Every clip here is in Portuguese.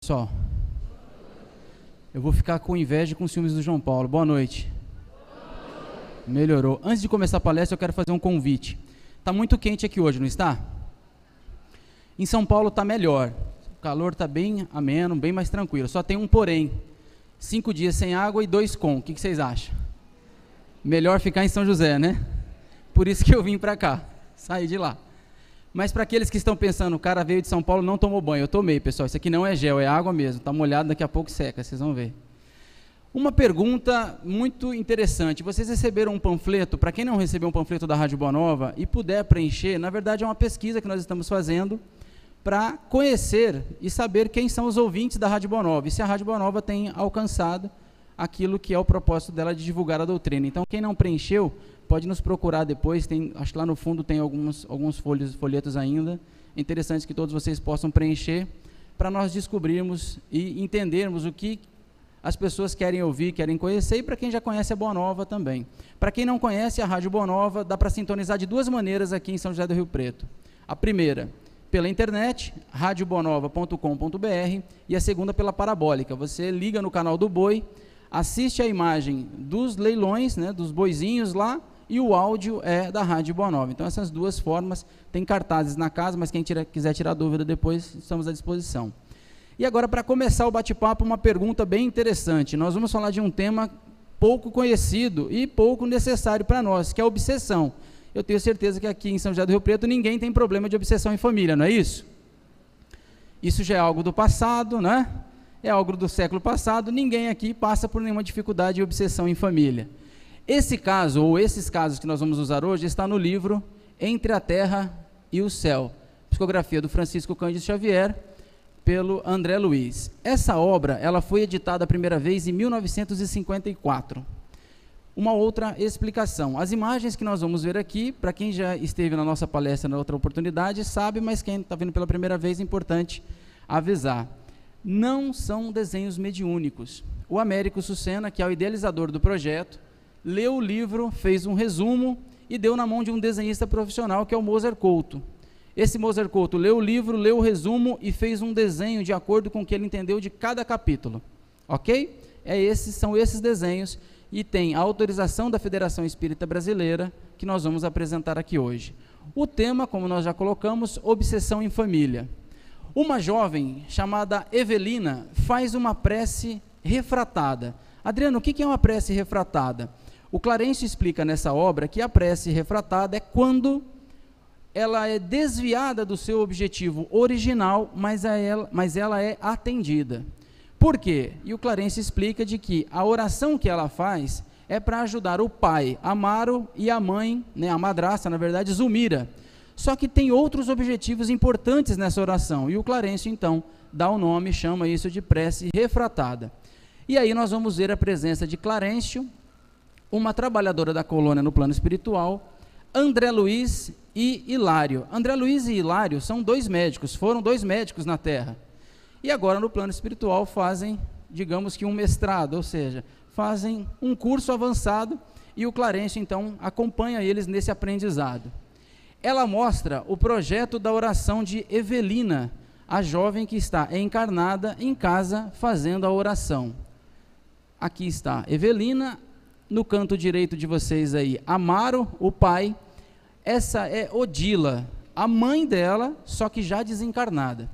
Pessoal, eu vou ficar com inveja e com ciúmes do João Paulo. Boa noite. Melhorou. Antes de começar a palestra, eu quero fazer um convite. Está muito quente aqui hoje, não está? Em São Paulo está melhor. O calor está bem ameno, bem mais tranquilo. Só tem um porém. 5 dias sem água e 2 com. O que vocês acham? Melhor ficar em São José, né? Por isso que eu vim para cá. Saí de lá. Mas para aqueles que estão pensando, o cara veio de São Paulo, não tomou banho. Eu tomei, pessoal. Isso aqui não é gel, é água mesmo. Está molhado, daqui a pouco seca, vocês vão ver. Uma pergunta muito interessante. Vocês receberam um panfleto? Para quem não recebeu um panfleto da Rádio Boa Nova e puder preencher, na verdade é uma pesquisa que nós estamos fazendo para conhecer e saber quem são os ouvintes da Rádio Boa Nova. E se a Rádio Boa Nova tem alcançado aquilo que é o propósito dela de divulgar a doutrina. Então, quem não preencheu, pode nos procurar depois, acho que lá no fundo tem alguns folhetos ainda, interessantes que todos vocês possam preencher, para nós descobrirmos e entendermos o que as pessoas querem ouvir, querem conhecer, e para quem já conhece a Boa Nova também. Para quem não conhece a Rádio Boa Nova, dá para sintonizar de 2 maneiras aqui em São José do Rio Preto. A primeira, pela internet, radioboanova.com.br, e a segunda pela parabólica. Você liga no canal do boi, assiste a imagem dos leilões, né, dos boizinhos lá, e o áudio é da Rádio Boa Nova. Então, essas 2 formas, tem cartazes na casa, mas quem quiser tirar dúvida depois, estamos à disposição. E agora, para começar o bate-papo, uma pergunta bem interessante. Nós vamos falar de um tema pouco conhecido e pouco necessário para nós, que é a obsessão. Eu tenho certeza que aqui em São José do Rio Preto ninguém tem problema de obsessão em família, não é isso? Isso já é algo do passado, né? É algo do século passado, ninguém aqui passa por nenhuma dificuldade de obsessão em família. Esse caso, ou esses casos que nós vamos usar hoje, está no livro Entre a Terra e o Céu, psicografia do Francisco Cândido Xavier, pelo André Luiz. Essa obra, ela foi editada a primeira vez em 1954. Uma outra explicação. As imagens que nós vamos ver aqui, para quem já esteve na nossa palestra na outra oportunidade, sabe, mas quem está vendo pela primeira vez, é importante avisar. Não são desenhos mediúnicos. O Américo Sucena, que é o idealizador do projeto, leu o livro, fez um resumo e deu na mão de um desenhista profissional, que é o Moser Couto. Esse Moser Couto leu o livro, leu o resumo e fez um desenho de acordo com o que ele entendeu de cada capítulo. Ok? São esses desenhos, e tem a autorização da Federação Espírita Brasileira, que nós vamos apresentar aqui hoje. O tema, como nós já colocamos, obsessão em família. Uma jovem chamada Evelina faz uma prece refratada. Adriano, o que é uma prece refratada? O Clarencio explica nessa obra que a prece refratada é quando ela é desviada do seu objetivo original, mas ela é atendida. Por quê? E o Clarencio explica de que a oração que ela faz é para ajudar o pai, Amaro, e a mãe, né, a madrasta, na verdade, Zumira. Só que tem outros objetivos importantes nessa oração, e o Clarencio, então, dá o nome, chama isso de prece refratada. E aí nós vamos ver a presença de Clarencio, uma trabalhadora da colônia no plano espiritual, André Luiz e Hilário. André Luiz e Hilário são 2 médicos, foram 2 médicos na Terra. E agora no plano espiritual fazem, digamos que um mestrado, ou seja, fazem um curso avançado, e o Clarencio então acompanha eles nesse aprendizado. Ela mostra o projeto da oração de Evelina, a jovem que está encarnada em casa fazendo a oração. Aqui está Evelina, no canto direito de vocês aí, Amaro, o pai. Essa é Odila, a mãe dela, só que já desencarnada.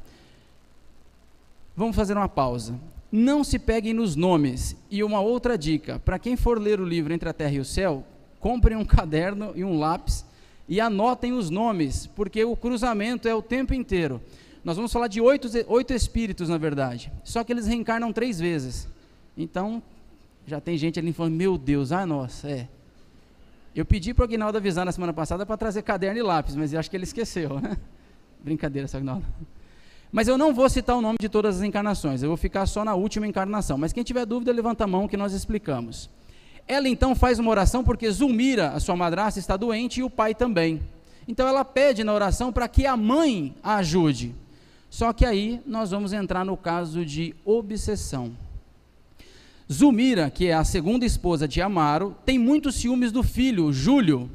Vamos fazer uma pausa. Não se peguem nos nomes. E uma outra dica, para quem for ler o livro Entre a Terra e o Céu, comprem um caderno e um lápis e anotem os nomes, porque o cruzamento é o tempo inteiro. Nós vamos falar de 8 espíritos, na verdade, só que eles reencarnam 3 vezes. Então, já tem gente ali falando, meu Deus, nossa, Eu pedi para o Aguinaldo avisar na semana passada para trazer caderno e lápis, mas eu acho que ele esqueceu, né? Brincadeira, seu Aguinaldo. Mas eu não vou citar o nome de todas as encarnações, eu vou ficar só na última encarnação. Mas quem tiver dúvida, levanta a mão que nós explicamos. Ela então faz uma oração porque Zulmira, a sua madrasta, está doente e o pai também. Então ela pede na oração para que a mãe a ajude. Só que aí nós vamos entrar no caso de obsessão. Zulmira, que é a segunda esposa de Amaro, tem muitos ciúmes do filho, Júlio.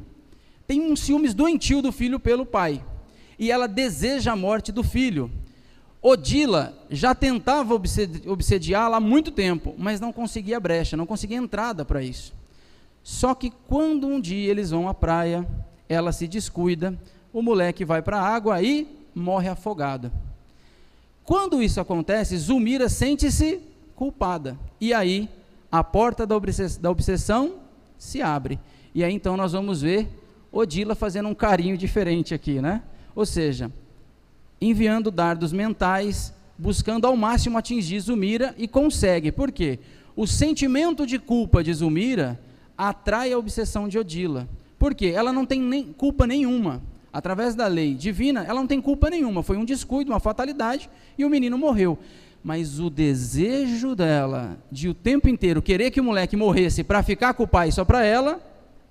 Tem um ciúmes doentio do filho pelo pai. E ela deseja a morte do filho. Odila já tentava obsediá-la há muito tempo, mas não conseguia brecha, não conseguia entrada para isso. Só que quando um dia eles vão à praia, ela se descuida, o moleque vai para a água e morre afogado. Quando isso acontece, Zulmira sente-se culpada. E aí, a porta da obsessão se abre. E aí, então, nós vamos ver Odila fazendo um carinho diferente aqui, né? Ou seja, enviando dardos mentais, buscando ao máximo atingir Zulmira, e consegue. Por quê? O sentimento de culpa de Zulmira atrai a obsessão de Odila. Por quê? Ela não tem culpa nenhuma. Através da lei divina, ela não tem culpa nenhuma. Foi um descuido, uma fatalidade, e o menino morreu. Mas o desejo dela, de o tempo inteiro querer que o moleque morresse para ficar com o pai só para ela,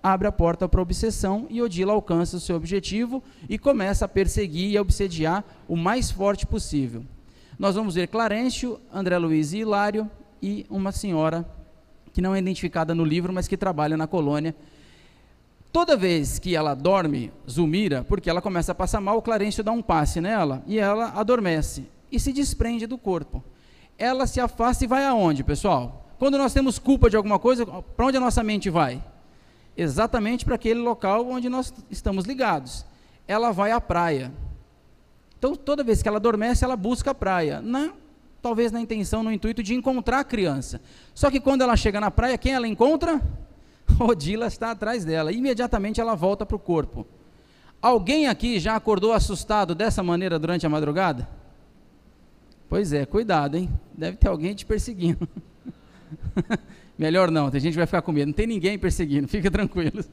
abre a porta para a obsessão, e Odila alcança o seu objetivo e começa a perseguir e a obsediar o mais forte possível. Nós vamos ver Clarencio, André Luiz e Hilário, e uma senhora que não é identificada no livro, mas que trabalha na colônia. Toda vez que ela dorme, Zulmira, porque ela começa a passar mal, o Clarencio dá um passe nela, e ela adormece, e se desprende do corpo. Ela se afasta e vai aonde, pessoal? Quando nós temos culpa de alguma coisa, para onde a nossa mente vai? Exatamente para aquele local onde nós estamos ligados. Ela vai à praia. Então, toda vez que ela adormece, ela busca a praia, talvez na intenção, no intuito de encontrar a criança. Só que quando ela chega na praia, quem ela encontra? Odila está atrás dela. Imediatamente ela volta para o corpo. Alguém aqui já acordou assustado dessa maneira durante a madrugada? Pois é, cuidado, hein? Deve ter alguém te perseguindo. Melhor não, tem gente que vai ficar com medo. Não tem ninguém perseguindo, fica tranquilo.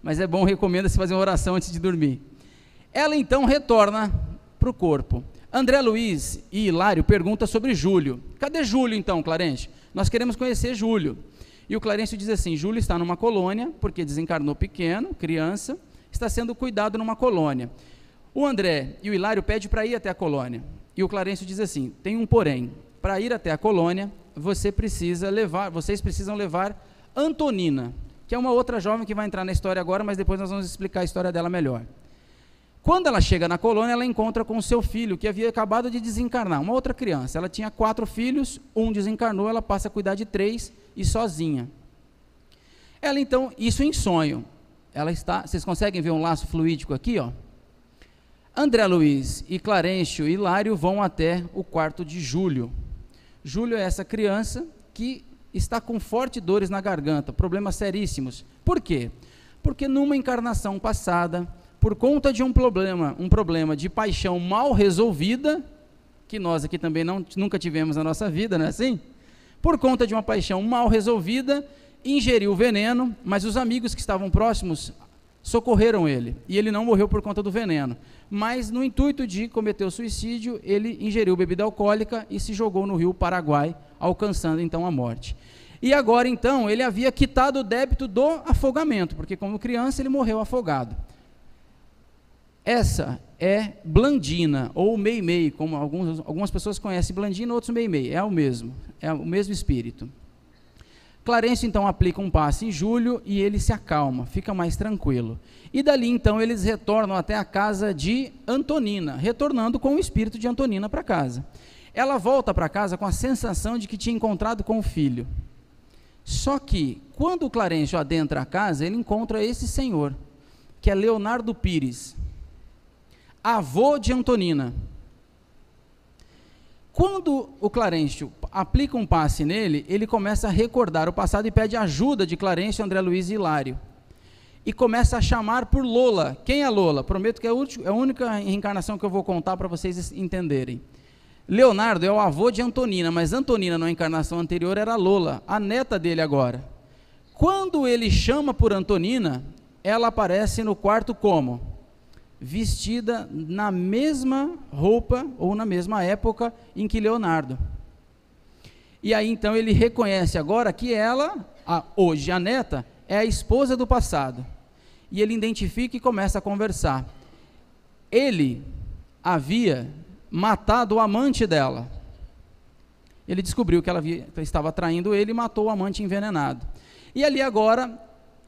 Mas é bom, recomenda-se fazer uma oração antes de dormir. Ela então retorna para o corpo. André Luiz e Hilário perguntam sobre Júlio. Cadê Júlio então, Clarencio? Nós queremos conhecer Júlio. E o Clarencio diz assim: Júlio está numa colônia, porque desencarnou pequeno, criança, está sendo cuidado numa colônia. O André e o Hilário pedem para ir até a colônia. E o Clarencio diz assim: tem um porém, para ir até a colônia, vocês precisam levar Antonina, que é uma outra jovem que vai entrar na história agora, mas depois nós vamos explicar a história dela melhor. Quando ela chega na colônia, ela encontra com o seu filho, que havia acabado de desencarnar, uma outra criança. Ela tinha 4 filhos, um desencarnou, ela passa a cuidar de 3 e sozinha. Ela então, isso em sonho, ela está, vocês conseguem ver um laço fluídico aqui, ó? André Luiz e Clarencio e Hilário vão até o quarto de Júlio. Júlio é essa criança que está com fortes dores na garganta, problemas seríssimos. Por quê? Porque numa encarnação passada, por conta de um problema de paixão mal resolvida, que nós aqui também nunca tivemos na nossa vida, não é assim? Por conta de uma paixão mal resolvida, ingeriu veneno, mas os amigos que estavam próximos socorreram ele, e ele não morreu por conta do veneno, mas no intuito de cometer o suicídio, ele ingeriu bebida alcoólica e se jogou no rio Paraguai, alcançando então a morte. E agora então, ele havia quitado o débito do afogamento, porque como criança ele morreu afogado. Essa é Blandina, ou Meimei, como algumas pessoas conhecem Blandina, outros Meimei, é o mesmo espírito. Clarencio então aplica um passe em Júlio e ele se acalma, fica mais tranquilo. E dali então eles retornam até a casa de Antonina, retornando com o espírito de Antonina para casa. Ela volta para casa com a sensação de que tinha encontrado com o filho. Só que, quando o Clarencio adentra a casa, ele encontra esse senhor, que é Leonardo Pires, avô de Antonina. Quando o Clarencio aplica um passe nele, ele começa a recordar o passado e pede ajuda de Clarencio, André Luiz e Hilário. E começa a chamar por Lola. Quem é Lola? Prometo que é a única reencarnação que eu vou contar para vocês entenderem. Leonardo é o avô de Antonina, mas Antonina, na encarnação anterior, era Lola, a neta dele agora. Quando ele chama por Antonina, ela aparece no quarto como? Vestida na mesma roupa ou na mesma época em que Leonardo. E aí então ele reconhece agora que ela, hoje a neta, é a esposa do passado. E ele identifica e começa a conversar. Ele havia matado o amante dela. Ele descobriu que ela estava traindo ele e matou o amante envenenado. E ali agora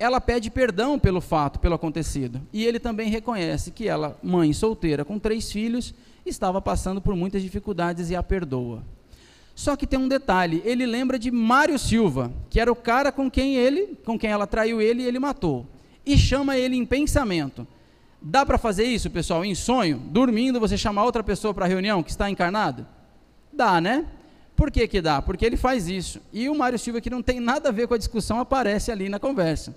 ela pede perdão pelo fato, pelo acontecido. E ele também reconhece que ela, mãe solteira com 3 filhos, estava passando por muitas dificuldades e a perdoa. Só que tem um detalhe, ele lembra de Mário Silva, que era o cara com quem ela traiu ele e ele matou. E chama ele em pensamento. Dá para fazer isso, pessoal, em sonho? Dormindo, você chamar outra pessoa para a reunião que está encarnado? Dá, né? Por que que dá? Porque ele faz isso. E o Mário Silva, que não tem nada a ver com a discussão, aparece ali na conversa.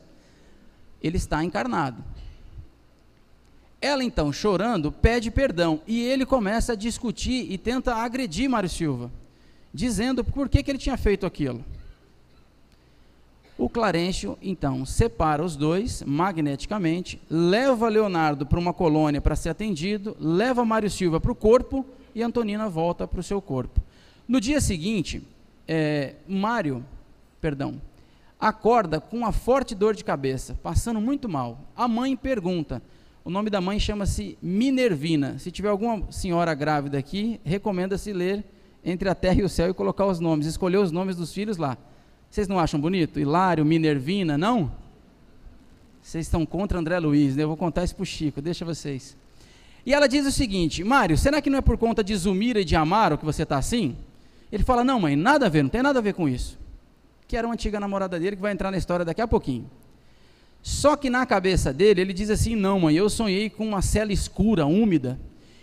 Ele está encarnado. Ela então, chorando, pede perdão, e ele começa a discutir e tenta agredir Mário Silva, dizendo por que ele tinha feito aquilo. O Clarencio, então, separa os dois, magneticamente, leva Leonardo para uma colônia para ser atendido, leva Mário Silva para o corpo, e Antonina volta para o seu corpo. No dia seguinte, Mário acorda com uma forte dor de cabeça, passando muito mal. A mãe pergunta, o nome da mãe chama-se Minervina. Se tiver alguma senhora grávida aqui, recomenda-se ler Entre a Terra e o Céu e colocar os nomes, escolher os nomes dos filhos lá. Vocês não acham bonito? Hilário, Minervina, não? Vocês estão contra André Luiz, né? Eu vou contar isso para o Chico, deixa vocês. E ela diz o seguinte, Mário, será que não é por conta de Zumira e de Amaro que você está assim? Ele fala, não mãe, nada a ver, não tem nada a ver com isso. Que era uma antiga namorada dele, que vai entrar na história daqui a pouquinho. Só que na cabeça dele, ele diz assim, não mãe, eu sonhei com uma cela escura, úmida,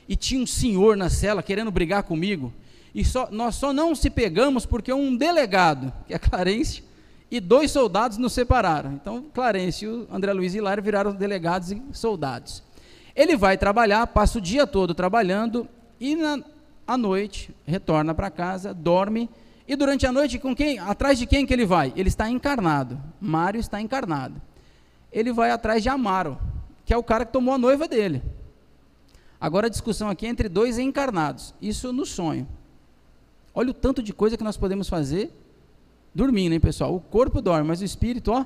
e tinha um senhor na cela querendo brigar comigo, e nós só não se pegamos porque um delegado, que é Clarencio, e 2 soldados nos separaram. Então, Clarencio, André Luiz e Hilário viraram delegados e soldados. Ele vai trabalhar, passa o dia todo trabalhando, e à noite, retorna para casa, dorme, e durante a noite, atrás de quem que ele vai? Ele está encarnado, Mário está encarnado. Ele vai atrás de Amaro, que é o cara que tomou a noiva dele. Agora a discussão aqui é entre 2 encarnados, isso no sonho. Olha o tanto de coisa que nós podemos fazer dormindo, hein, pessoal? O corpo dorme, mas o espírito, ó.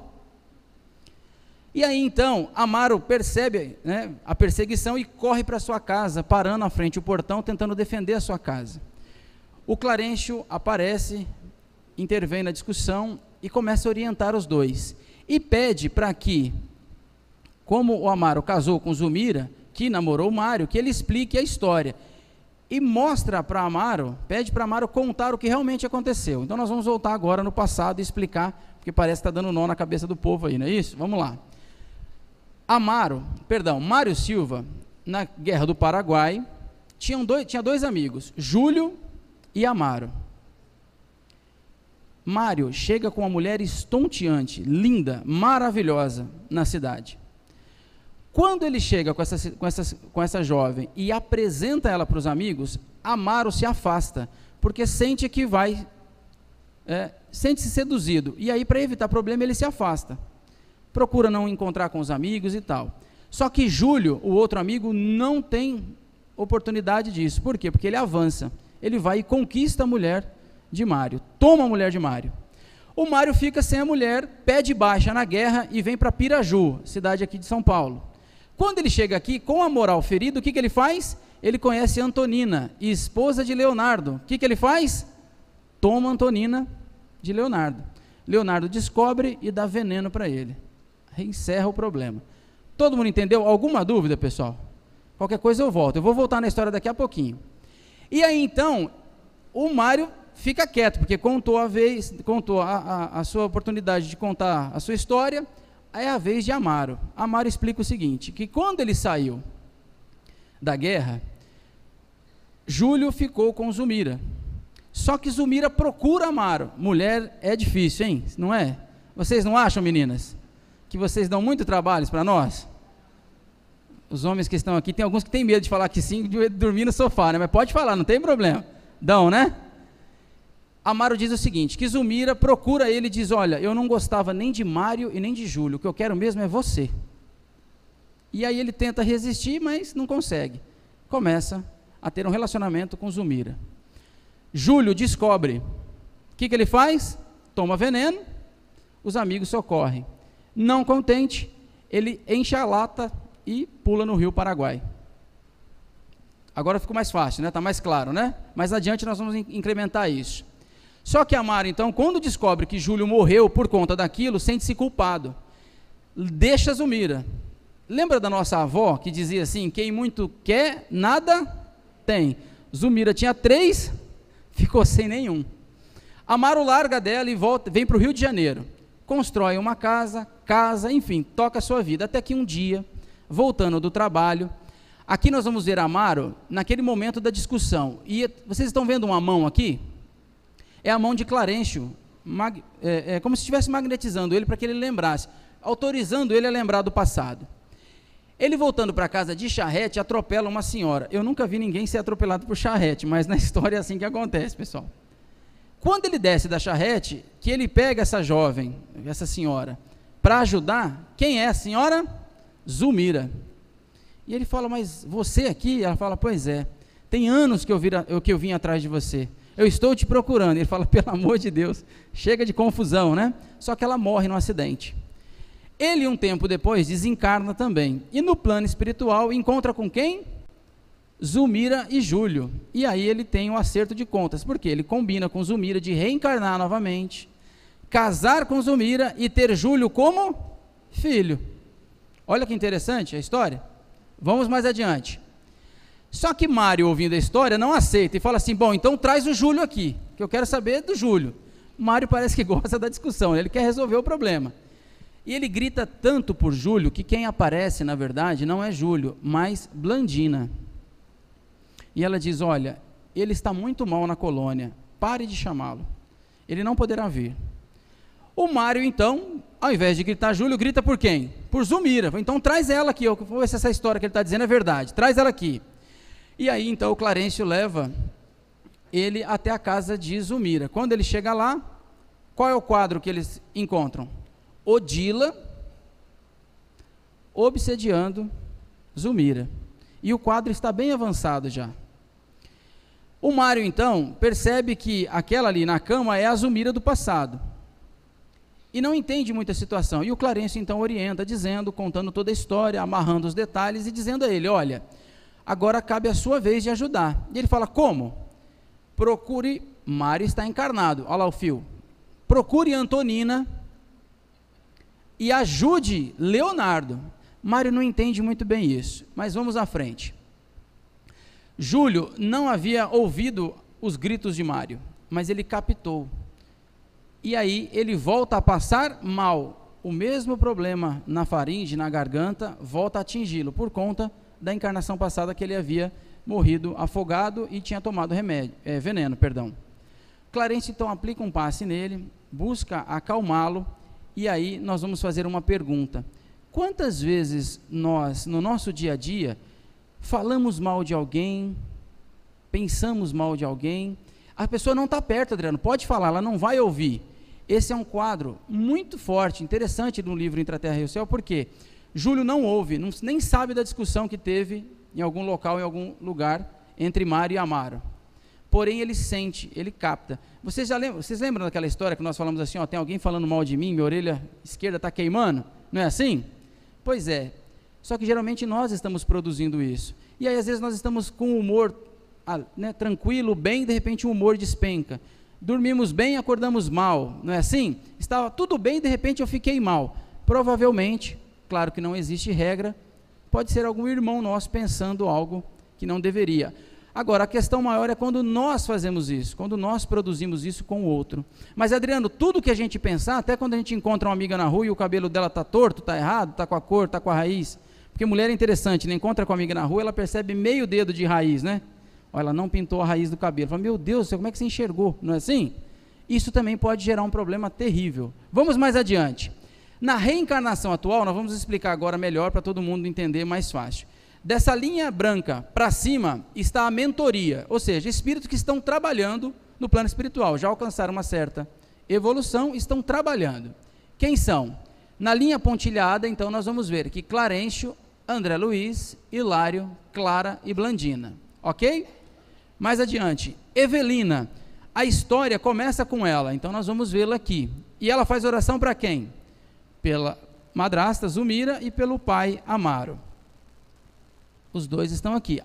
E aí, então, Amaro percebe, né, a perseguição e corre para sua casa, parando à frente do portão, tentando defender a sua casa. O Clarencio aparece, intervém na discussão e começa a orientar os dois. E pede para que, como o Amaro casou com Zumira, que namorou Mário, que ele explique a história. E mostra para Amaro, pede para Amaro contar o que realmente aconteceu. Então nós vamos voltar agora no passado e explicar, porque parece que está dando nó na cabeça do povo aí, não é isso? Vamos lá. Mário Silva, na Guerra do Paraguai, tinha 2 amigos, Júlio e Amaro. Mário chega com uma mulher estonteante, linda, maravilhosa na cidade. Quando ele chega com essa jovem e apresenta ela para os amigos, Amaro se afasta, porque sente que sente-se seduzido, e aí para evitar problema ele se afasta, procura não encontrar com os amigos e tal. Só que Júlio, o outro amigo, não tem oportunidade disso. Por quê? Porque ele avança, ele vai e conquista a mulher de Mário, toma a mulher de Mário. O Mário fica sem a mulher, pede baixa na guerra e vem para Piraju, cidade aqui de São Paulo. Quando ele chega aqui, com a moral ferida, o que ele faz? Ele conhece Antonina, esposa de Leonardo. O que ele faz? Toma Antonina de Leonardo. Leonardo descobre e dá veneno para ele. Encerra o problema. Todo mundo entendeu? Alguma dúvida, pessoal? Qualquer coisa eu volto. Eu vou voltar na história daqui a pouquinho. E aí, então, o Mário fica quieto, porque contou a sua oportunidade de contar a sua história. É a vez de Amaro. Amaro explica o seguinte, que quando ele saiu da guerra, Júlio ficou com Zumira. Só que Zumira procura Amaro. Mulher é difícil, hein? Não é? Vocês não acham, meninas? Que vocês dão muito trabalho para nós? Os homens que estão aqui, tem alguns que têm medo de falar que sim, de dormir no sofá, né? Mas pode falar, não tem problema. Dão, né? Amaro diz o seguinte, que Zumira procura ele e diz, olha, eu não gostava nem de Mário e nem de Júlio, o que eu quero mesmo é você. E aí ele tenta resistir, mas não consegue. Começa a ter um relacionamento com Zumira. Júlio descobre. O que ele faz? Toma veneno, os amigos socorrem. Não contente, ele enche a lata e pula no rio Paraguai. Agora ficou mais fácil, né? Está mais claro, né? Mais adiante nós vamos incrementar isso. Só que Amaro, então, quando descobre que Júlio morreu por conta daquilo, sente-se culpado. deixa Zumira. Lembra da nossa avó que dizia assim, quem muito quer, nada tem. Zumira tinha 3, ficou sem nenhum. Amaro larga dela e volta, vem para o Rio de Janeiro, constrói uma casa, enfim, toca a sua vida, até que um dia, voltando do trabalho, aqui nós vamos ver Amaro, naquele momento da discussão, e vocês estão vendo uma mão aqui? É a mão de Clarencio, como se estivesse magnetizando ele para que ele lembrasse, autorizando ele a lembrar do passado. Ele voltando para casa de charrete, atropela uma senhora. Eu nunca vi ninguém ser atropelado por charrete, mas na história é assim que acontece, pessoal. Quando ele desce da charrete, que ele pega essa jovem, essa senhora, para ajudar, quem é a senhora? Zumira. E ele fala, mas você aqui? Ela fala, pois é, tem anos que eu vim atrás de você, eu estou te procurando. Ele fala, pelo amor de Deus, chega de confusão, né? Só que ela morre no acidente. Ele, um tempo depois, desencarna também, e no plano espiritual, encontra com quem? Zumira e Júlio, e aí ele tem um acerto de contas, porque ele combina com Zumira de reencarnar novamente, casar com Zumira e ter Júlio como filho. Olha que interessante a história. Vamos mais adiante. Só que Mário, ouvindo a história, não aceita e fala assim, bom, então traz o Júlio aqui, que eu quero saber do Júlio. Mário parece que gosta da discussão, ele quer resolver o problema. E ele grita tanto por Júlio, que quem aparece, na verdade, não é Júlio, mas Blandina. E ela diz, olha, ele está muito mal na colônia, pare de chamá-lo, ele não poderá vir. O Mário, então, ao invés de gritar Júlio, grita por quem? Por Zumira. Então traz ela aqui, eu vou ver se essa história que ele está dizendo é verdade, traz ela aqui. E aí, então, o Clarencio leva ele até a casa de Zumira. Quando ele chega lá, qual é o quadro que eles encontram? Odila obsediando Zumira. E o quadro está bem avançado já. O Mário, então, percebe que aquela ali na cama é a Zumira do passado. E não entende muito a situação. E o Clarencio, então, orienta, dizendo, contando toda a história, amarrando os detalhes e dizendo a ele, olha, agora cabe a sua vez de ajudar. E ele fala, como? Procure, Mário está encarnado, olha lá o fio. Procure Antonina e ajude Leonardo. Mário não entende muito bem isso, mas vamos à frente. Júlio não havia ouvido os gritos de Mário, mas ele captou. E aí ele volta a passar mal. O mesmo problema na faringe, na garganta, volta a atingi-lo, por conta da encarnação passada que ele havia morrido afogado e tinha tomado veneno. Clarencio então aplica um passe nele, busca acalmá-lo, e aí nós vamos fazer uma pergunta. Quantas vezes nós, no nosso dia a dia, falamos mal de alguém, pensamos mal de alguém, a pessoa não está perto, Adriano, pode falar, ela não vai ouvir. Esse é um quadro muito forte, interessante no livro Entre a Terra e o Céu, porque Júlio não ouve, nem sabe da discussão que teve em algum local, em algum lugar, entre Mário e Amaro. Porém, ele sente, ele capta. Vocês lembram daquela história que nós falamos assim, ó, tem alguém falando mal de mim, minha orelha esquerda está queimando? Não é assim? Pois é. Só que geralmente nós estamos produzindo isso. E aí, às vezes, nós estamos com o humor tranquilo, bem, de repente o humor despenca. Dormimos bem, acordamos mal, não é assim? Estava tudo bem, de repente eu fiquei mal. Provavelmente, claro que não existe regra, pode ser algum irmão nosso pensando algo que não deveria. Agora, a questão maior é quando nós fazemos isso, quando nós produzimos isso com o outro. Mas, Adriano, tudo que a gente pensar, até quando a gente encontra uma amiga na rua e o cabelo dela está torto, está errado, está com a cor, está com a raiz, porque mulher é interessante, né? Encontra com a amiga na rua, ela percebe meio dedo de raiz, né? Olha, ela não pintou a raiz do cabelo. Fala, meu Deus, como é que você enxergou? Não é assim? Isso também pode gerar um problema terrível. Vamos mais adiante. Na reencarnação atual, nós vamos explicar agora melhor para todo mundo entender mais fácil. Dessa linha branca para cima está a mentoria, ou seja, espíritos que estão trabalhando no plano espiritual, já alcançaram uma certa evolução, estão trabalhando. Quem são? Na linha pontilhada, então, nós vamos ver que Clarencio, André Luiz, Hilário, Clara e Blandina. Ok? Mais adiante, Evelina, a história começa com ela, então nós vamos vê-la aqui. E ela faz oração para quem? Pela madrasta Zumira e pelo pai Amaro. Os dois estão aqui.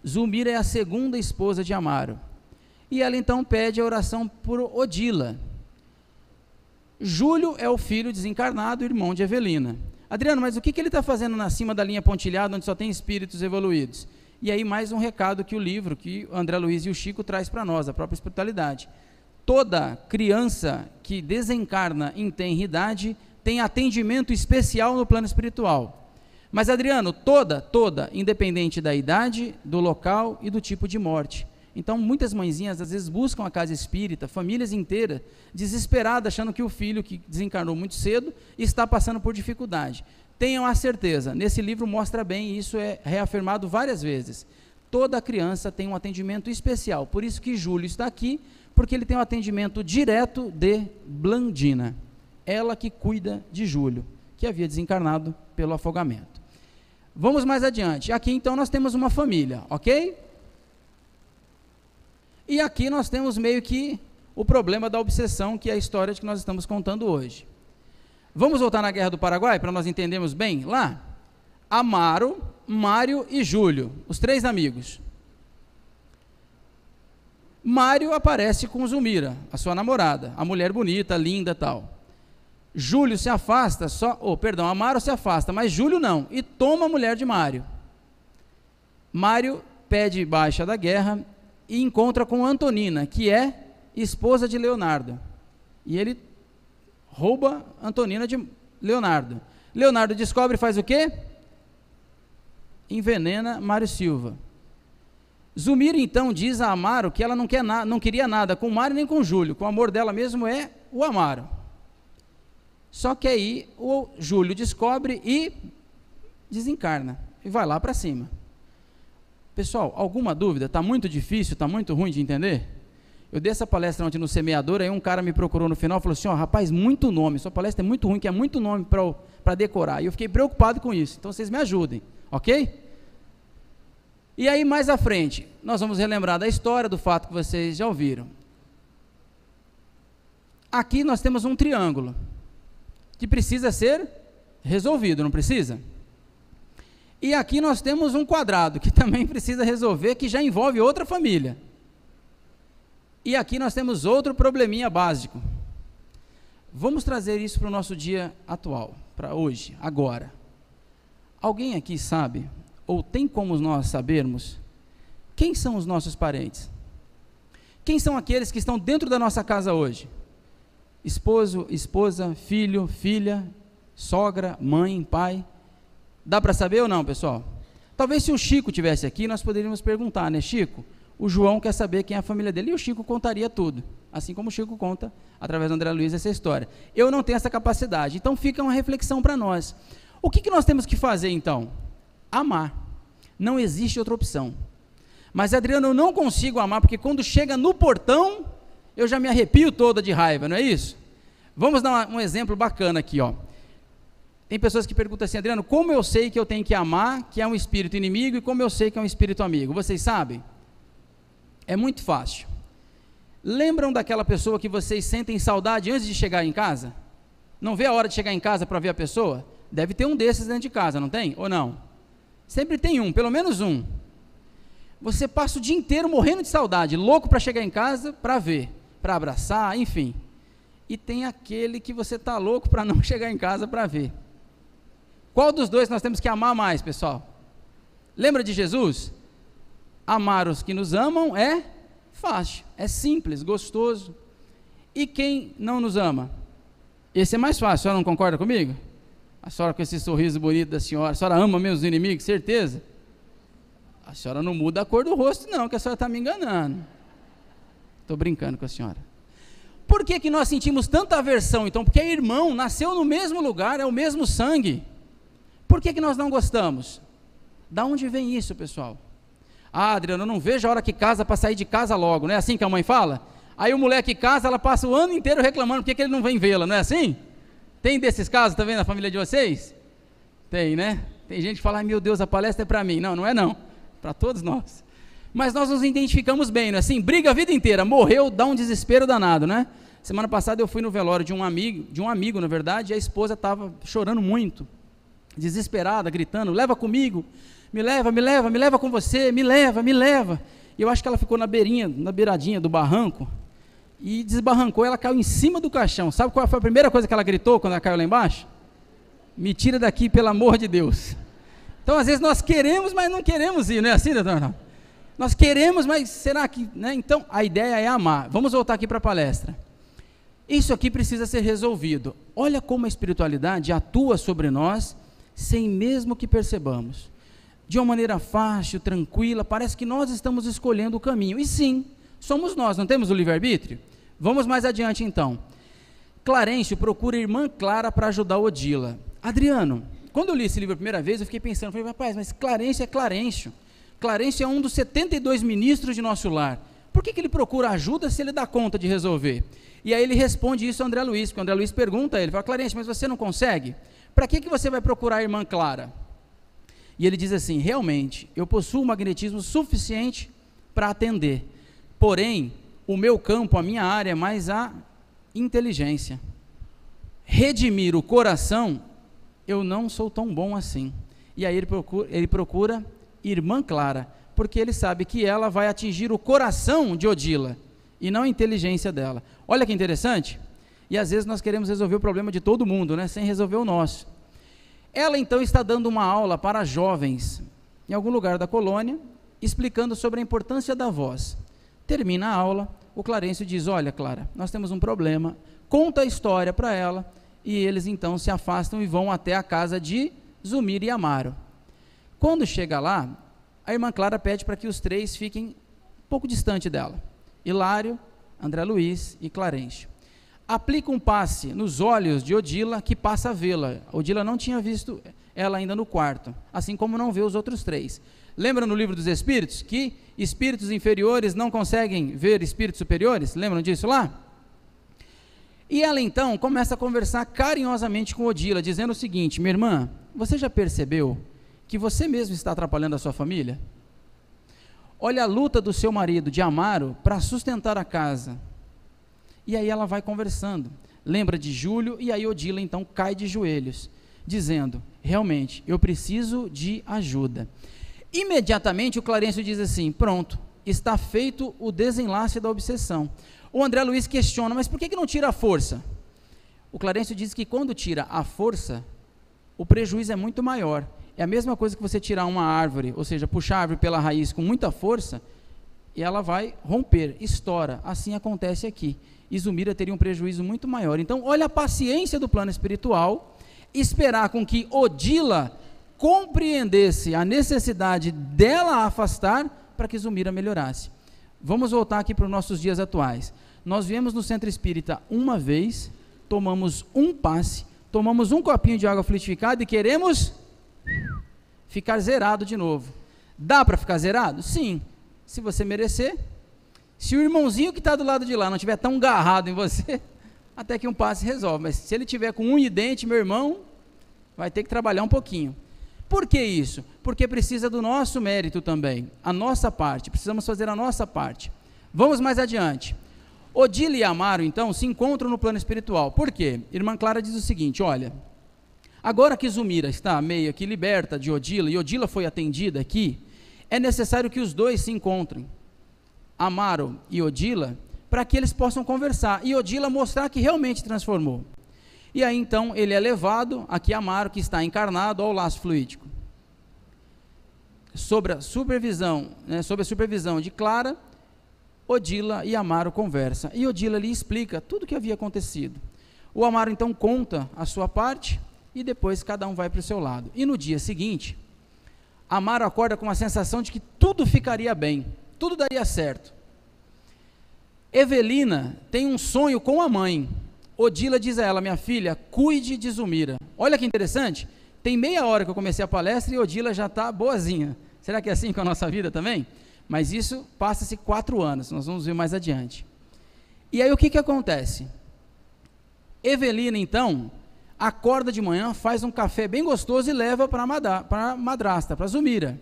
Zumira é a segunda esposa de Amaro. E ela então pede a oração por Odila. Júlio é o filho desencarnado, irmão de Evelina. Adriano, mas o que ele está fazendo acima da linha pontilhada, onde só tem espíritos evoluídos? E aí mais um recado que o livro, que o André Luiz e o Chico traz para nós, a própria espiritualidade. Toda criança que desencarna em tenra-idade tem atendimento especial no plano espiritual. Mas, Adriano, toda, independente da idade, do local e do tipo de morte. Então, muitas mãezinhas, às vezes, buscam a casa espírita, famílias inteiras, desesperadas, achando que o filho que desencarnou muito cedo está passando por dificuldade. Tenham a certeza, nesse livro mostra bem, e isso é reafirmado várias vezes. Toda criança tem um atendimento especial, por isso que Júlio está aqui, porque ele tem um atendimento direto de Blandina. Ela que cuida de Júlio, que havia desencarnado pelo afogamento. Vamos mais adiante. Aqui então nós temos uma família, ok? E aqui nós temos meio que o problema da obsessão, que é a história que nós estamos contando hoje. Vamos voltar na Guerra do Paraguai, para nós entendermos bem lá? Amaro, Mário e Júlio, os três amigos. Mário aparece com Zulmira, a sua namorada, a mulher bonita, linda e tal. Júlio se afasta, Amaro se afasta, mas Júlio não, e toma a mulher de Mário. Mário pede baixa da guerra e encontra com Antonina, que é esposa de Leonardo. E ele rouba Antonina de Leonardo. Leonardo descobre e faz o quê? Envenena Mário Silva. Zulmira então diz a Amaro que ela não queria nada com Mário nem com Júlio, que o amor dela mesmo é o Amaro. Só que aí o Júlio descobre e desencarna, e vai lá para cima. Pessoal, alguma dúvida? Está muito difícil, está muito ruim de entender? Eu dei essa palestra ontem no Semeador, aí um cara me procurou no final e falou assim, rapaz, muito nome, sua palestra é muito ruim, que é muito nome para decorar, e eu fiquei preocupado com isso, então vocês me ajudem, ok? E aí mais à frente, nós vamos relembrar da história, do fato que vocês já ouviram. Aqui nós temos um triângulo, que precisa ser resolvido, não precisa? E aqui nós temos um quadrado, que também precisa resolver, que já envolve outra família. E aqui nós temos outro probleminha básico. Vamos trazer isso para o nosso dia atual, para hoje, agora. Alguém aqui sabe, ou tem como nós sabermos, quem são os nossos parentes? Quem são aqueles que estão dentro da nossa casa hoje? Esposo, esposa, filho, filha, sogra, mãe, pai. Dá para saber ou não, pessoal? Talvez se o Chico tivesse aqui, nós poderíamos perguntar, né, Chico? O João quer saber quem é a família dele, e o Chico contaria tudo, assim como o Chico conta, através do André Luiz, essa história. Eu não tenho essa capacidade, então fica uma reflexão para nós. O que nós temos que fazer, então? Amar. Não existe outra opção. Mas, Adriano, eu não consigo amar, porque quando chega no portão, eu já me arrepio toda de raiva, não é isso? Vamos dar um exemplo bacana aqui, ó. Tem pessoas que perguntam assim, Adriano, como eu sei que eu tenho que amar, que é um espírito inimigo, e como eu sei que é um espírito amigo? Vocês sabem? É muito fácil. Lembram daquela pessoa que vocês sentem saudade antes de chegar em casa? Não vê a hora de chegar em casa para ver a pessoa? Deve ter um desses dentro de casa, não tem? Ou não? Sempre tem um, pelo menos um. Você passa o dia inteiro morrendo de saudade, louco para chegar em casa, para ver, para abraçar, enfim. E tem aquele que você está louco para não chegar em casa para ver. Qual dos dois nós temos que amar mais, pessoal? Lembra de Jesus? Amar os que nos amam é fácil, é simples, gostoso. E quem não nos ama? Esse é mais fácil, a senhora não concorda comigo? A senhora com esse sorriso bonito da senhora, a senhora ama mesmo os inimigos, certeza? A senhora não muda a cor do rosto não, que a senhora está me enganando. Estou brincando com a senhora. Por que nós sentimos tanta aversão, então? Porque é irmão, nasceu no mesmo lugar, é o mesmo sangue. Por que nós não gostamos? Da onde vem isso, pessoal? Ah, Adriano, eu não vejo a hora que casa para sair de casa logo, não é assim que a mãe fala? Aí o moleque casa, ela passa o ano inteiro reclamando porque ele não vem vê-la, não é assim? Tem desses casos também na família de vocês? Tem, né? Tem gente que fala, ai meu Deus, a palestra é para mim. Não, não é não, para todos nós. Mas nós nos identificamos bem, não é assim? Briga a vida inteira, morreu, dá um desespero danado, né? Semana passada eu fui no velório de um amigo, na verdade, e a esposa estava chorando muito, desesperada, gritando, leva comigo, me leva com você, me leva. E eu acho que ela ficou na beiradinha do barranco, e desbarrancou, ela caiu em cima do caixão. Sabe qual foi a primeira coisa que ela gritou quando ela caiu lá embaixo? Me tira daqui, pelo amor de Deus. Então, às vezes, nós queremos, mas não queremos ir, não é assim, doutor? Nós queremos, mas será que... Né? Então, a ideia é amar. Vamos voltar aqui para a palestra. Isso aqui precisa ser resolvido. Olha como a espiritualidade atua sobre nós, sem mesmo que percebamos. De uma maneira fácil, tranquila, parece que nós estamos escolhendo o caminho. E sim, somos nós, não temos o livre-arbítrio? Vamos mais adiante, então. Clarencio procura a irmã Clara para ajudar Odila. Adriano, quando eu li esse livro a primeira vez, eu fiquei pensando, falei, rapaz, mas Clarencio é Clarencio. Clarencio é um dos 72 ministros de nosso lar. Por que ele procura ajuda se ele dá conta de resolver? E aí ele responde isso a André Luiz, porque o André Luiz pergunta a ele, fala, Clarencio, mas você não consegue? Para que você vai procurar a irmã Clara? E ele diz assim, realmente, eu possuo um magnetismo suficiente para atender, porém, o meu campo, a minha área é mais a inteligência. Redimir o coração, eu não sou tão bom assim. E aí ele procura irmã Clara, porque ele sabe que ela vai atingir o coração de Odila, e não a inteligência dela. Olha que interessante, e às vezes nós queremos resolver o problema de todo mundo, né, sem resolver o nosso. Ela então está dando uma aula para jovens, em algum lugar da colônia, explicando sobre a importância da voz. Termina a aula, o Clarencio diz, olha Clara, nós temos um problema, conta a história para ela, e eles então se afastam e vão até a casa de Zumira e Amaro. Quando chega lá, a irmã Clara pede para que os três fiquem um pouco distante dela. Hilário, André Luiz e Clarencio. Aplica um passe nos olhos de Odila, que passa a vê-la. Odila não tinha visto ela ainda no quarto, assim como não vê os outros três. Lembra no livro dos Espíritos, que espíritos inferiores não conseguem ver espíritos superiores? Lembram disso lá? E ela então começa a conversar carinhosamente com Odila, dizendo o seguinte, minha irmã, você já percebeu que você mesmo está atrapalhando a sua família? Olha a luta do seu marido, de Amaro, para sustentar a casa. E aí ela vai conversando, lembra de Júlio, e aí Odila então cai de joelhos, dizendo, realmente, eu preciso de ajuda. Imediatamente o Clarencio diz assim, pronto, está feito o desenlace da obsessão. O André Luiz questiona, mas por que não tira a força? O Clarencio diz que quando tira a força, o prejuízo é muito maior. É a mesma coisa que você tirar uma árvore, ou seja, puxar a árvore pela raiz com muita força, e ela vai romper, estoura. Assim acontece aqui. E Zumira teria um prejuízo muito maior. Então, olha a paciência do plano espiritual, esperar com que Odila compreendesse a necessidade dela afastar, para que Zumira melhorasse. Vamos voltar aqui para os nossos dias atuais. Nós viemos no centro espírita uma vez, tomamos um passe, tomamos um copinho de água fluidificada e queremos ficar zerado de novo. Dá para ficar zerado? Sim, se você merecer. Se o irmãozinho que está do lado de lá não estiver tão garrado em você, até que um passe resolve. Mas se ele tiver com unha e dente, meu irmão, vai ter que trabalhar um pouquinho. Por que isso? Porque precisa do nosso mérito também, a nossa parte, precisamos fazer a nossa parte. Vamos mais adiante. Odila e Amaro, então, se encontram no plano espiritual. Por quê? Irmã Clara diz o seguinte, olha, agora que Zumira está meio que liberta de Odila, e Odila foi atendida aqui, é necessário que os dois se encontrem, Amaro e Odila, para que eles possam conversar, e Odila mostrar que realmente transformou. E aí então ele é levado, aqui Amaro, que está encarnado ao laço fluídico. Sob a supervisão de Clara, Odila e Amaro conversam. E Odila lhe explica tudo o que havia acontecido. O Amaro então conta a sua parte e depois cada um vai para o seu lado. E no dia seguinte, Amaro acorda com a sensação de que tudo ficaria bem, tudo daria certo. Evelina tem um sonho com a mãe. Odila diz a ela, minha filha, cuide de Zumira. Olha que interessante, tem meia hora que eu comecei a palestra e Odila já está boazinha. Será que é assim com a nossa vida também? Mas isso passa-se 4 anos, nós vamos ver mais adiante. E aí o que acontece? Evelina então, acorda de manhã, faz um café bem gostoso e leva para a madrasta, para a Zumira.